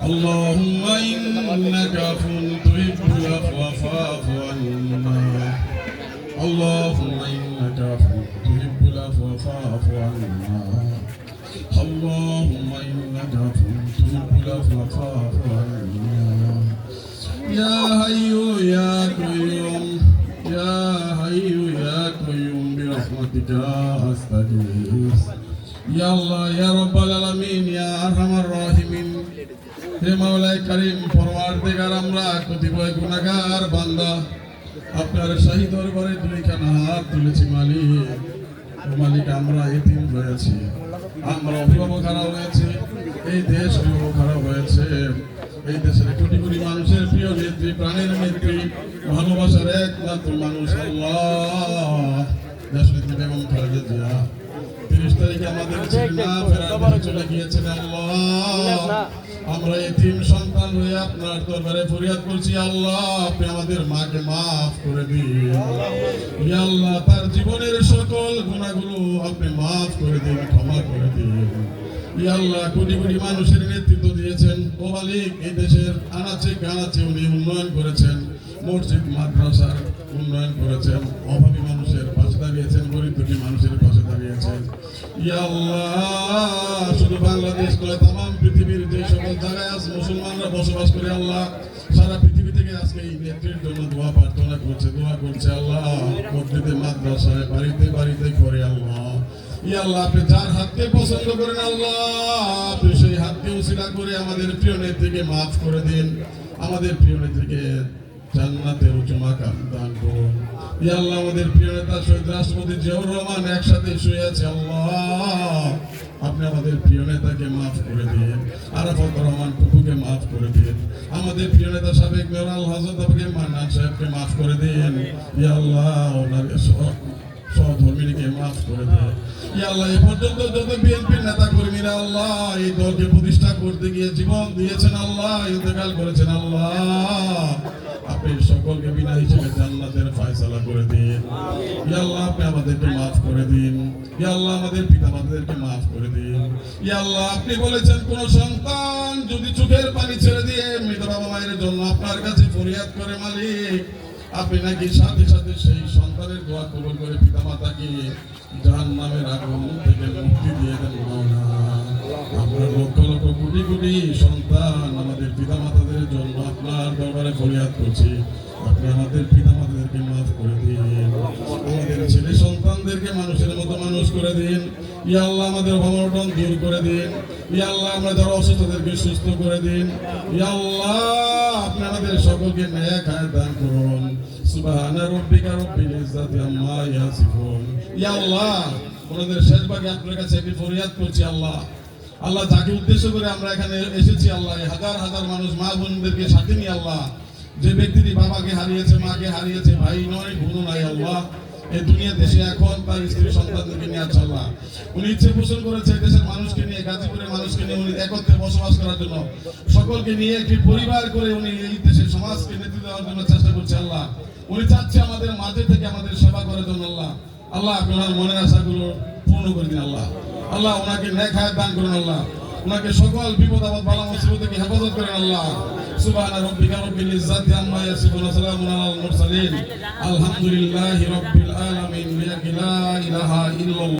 اللهم إنك عفو تحب العفو فاعف عنا اللهم إنك عفو تحب العفو فاعف عنا اللهم إنك عفو تحب العفو فاعف عنا يا حي يا قيوم يا حي يا قيوم برحمتك أستغيث يا الله يا رب العالمين يا أرحم الراحمين হে মাওলাই করিম পরওয়ারদিগার আমরা কতিপয় গুনাহগার বান্দা আপনার শাহী দরবারে দুইখানা হাত তুলেছি মালিক আমরা এতিম হয়েছি আমরা অভিভাবক হারা হয়েছে এই দেশ অভিভাবক হারা হয়েছে এই দেশের কোটি কোটি মানুষের প্রিয় নেত্রী প্রাণের নেত্রী ভালোবাসার একমাত্র মানুষ আল্লাহ দেশনেত্রী বেগম খালেদা জিয়া 30 তারিখে আমাদের ছেলে ফেরার চলে গিয়েছেন আল্লাহ আমরা এতিম সন্তান হয়ে আপনার দরবারে ফরিয়াদ করছি আল্লাহ আপনি আমাদের মাকে মাফ করে দিন ইয়া আল্লাহ তার জীবনের সকল গুনাহগুলো আপনি মাফ করে দিন ক্ষমা করে দিন ইয়া আল্লাহ কোটি কোটি মানুষের নেতৃত্ব দিয়েছেন ও মালিক এই দেশের আনাচে কানাচে উনি উন্নয়ন করেছেন মসজিদ মাদ্রাসার উন্নয়ন করেছেন অভাবী মানুষের পাশে দাঁড়িয়েছেন গরিব দুঃখী মানুষের পাশে দাঁড়িয়েছেন ইয়া আল্লাহ শুধু বাংলাদেশ নয় তাম পৃথিবীর যে সকল জায়গায় আজ মুসলমানরা বসবাস করে আল্লাহ সারা পৃথিবী থেকে আজকে এই নেত্রীর জন্য দোয়া প্রার্থনা করছে আল্লাহ মসজিদে মাদ্রাসায় বাড়িতে বাড়িতে করে আল্লাহ ইয়া আল্লাহ আপনি যার হাতকে পছন্দ করেন আল্লাহ আপনি সেই হাতকে উসিলা করে আমাদের প্রিয় নেত্রীকে মাফ করে দিন আমাদের প্রিয় নেত্রীকে জান্নাতের উঁচু মাকাম দান করুন ইয়া আল্লাহ আমাদের প্রিয় নেতা শহীদ রাষ্ট্রপতি জিয়াউর রহমান একসাথে শুয়ে আছে আল্লাহ আপনি আমাদের প্রিয় নেতাকে মাফ করে দিন আরাফাত রহমান টুকুকে মাফ করে দিন আমাদের প্রিয় নেতা সাবেক মেয়র আল হযরত আবুকে মান্নান সাহেবকে মাফ করে দিন ইয়া আল্লাহ ওনার সহধর্মীকে মাফ করে দিন ইয়া আল্লাহ এই পর্যন্ত যত বিএনপির নেতা কর্মীরা আল্লাহ এই দলকে প্রতিষ্ঠা করতে গিয়ে জীবন দিয়েছেন আল্লাহ ইন্তেকাল করেছেন আল্লাহ আপনি সকলকে বিনা হিসেবে জান্নাতের ফয়সালা করে দিন ইয়া আল্লাহ আপনি আমাদেরকে মাফ করে দিন ইয়া আল্লাহ আমাদের পিতামাতাদেরকে মাফ করে দিন ইয়া আল্লাহ আপনি বলেছেন কোন সন্তান যদি চোখের পানি ছেড়ে দিয়ে মৃত বাবা মায়ের জন্য আপনার কাছে ফরিয়াদ করে মালিক আপনি নাকি সাথে সাথে সেই সন্তানের দোয়া কবুল করে পিতামাতাকে জাহান্নামের আগুন থেকে মুক্তি দিয়ে দেন মাওলানা আমরা লক্ষ লক্ষ কোটি কোটি সন্তান আমাদের পিতামাতাদের জন্য আপনার দরবারে ফরিয়াদ করছি আপনি আমাদের পিতামাতাদেরকে মাফ করে দিন আমাদের ছেলে সন্তানদেরকে মানুষের মতো মানুষ করে দিন ইয়া আল্লাহ আমাদের অভাব-অনটন দূর করে দিন ইয়া আল্লাহ আমাদের অসুস্থতাদেরকে সুস্থ করে দিন ইয়া আল্লাহ আপনি আমাদের সকলকে নেক হায়াত দান করুন সুবহান রাব্বিকা রাব্বিল ইজ্জাতি আম্মা ইয়াসিফুন ইয়া আল্লাহ আমাদের শেষ ভাগে আপনার কাছে একটি ফরিয়াদ করছি আল্লাহ আল্লাহ যাকে উদ্দেশ্য করে আমরা এখানে এসেছি আল্লাহ হাজার হাজার মানুষ মা বোনদেরকে সাথে নিয়ে আল্লাহ যে ব্যক্তিটি বাবাকে হারিয়েছে মাকে হারিয়েছে ভাই নয় বোন নাই আল্লাহ এই দুনিয়া দেশে এখন তার স্ত্রী সন্তানদেরকে নিয়ে আছে আল্লাহ উনি ইচ্ছে পোষণ করেছে দেশের মানুষকে নিয়ে গাজীপুরের মানুষকে নিয়ে উনি একত্রে বসবাস করার জন্য সকলকে নিয়ে একটি পরিবার করে উনি এই দেশের সমাজকে নেতৃত্ব দেওয়ার জন্য চেষ্টা করছে আল্লাহ উনি চাচ্ছে আমাদের মাঝে থেকে আমাদের সেবা করার জন্য আল্লাহ আল্লাহ আপনার মনের আশাগুলো পূর্ণ করে দিন আল্লাহ আল্লাহ ওনাকে নেক হায়াত দান করুন আল্লাহ ওনাকে সকল বিপদ আপদ বালা মুসিবত থেকে হেফাজত করেন আল্লাহ সুবহান রাব্বিকা রাব্বিল ইজ্জাতি আম্মা ইয়াসিফুন ওয়া সালামুন আলাল মুরসালিন আলহামদুলিল্লাহি রাব্বিল আলামিন লা ইলাহা ইল্লাল্লাহ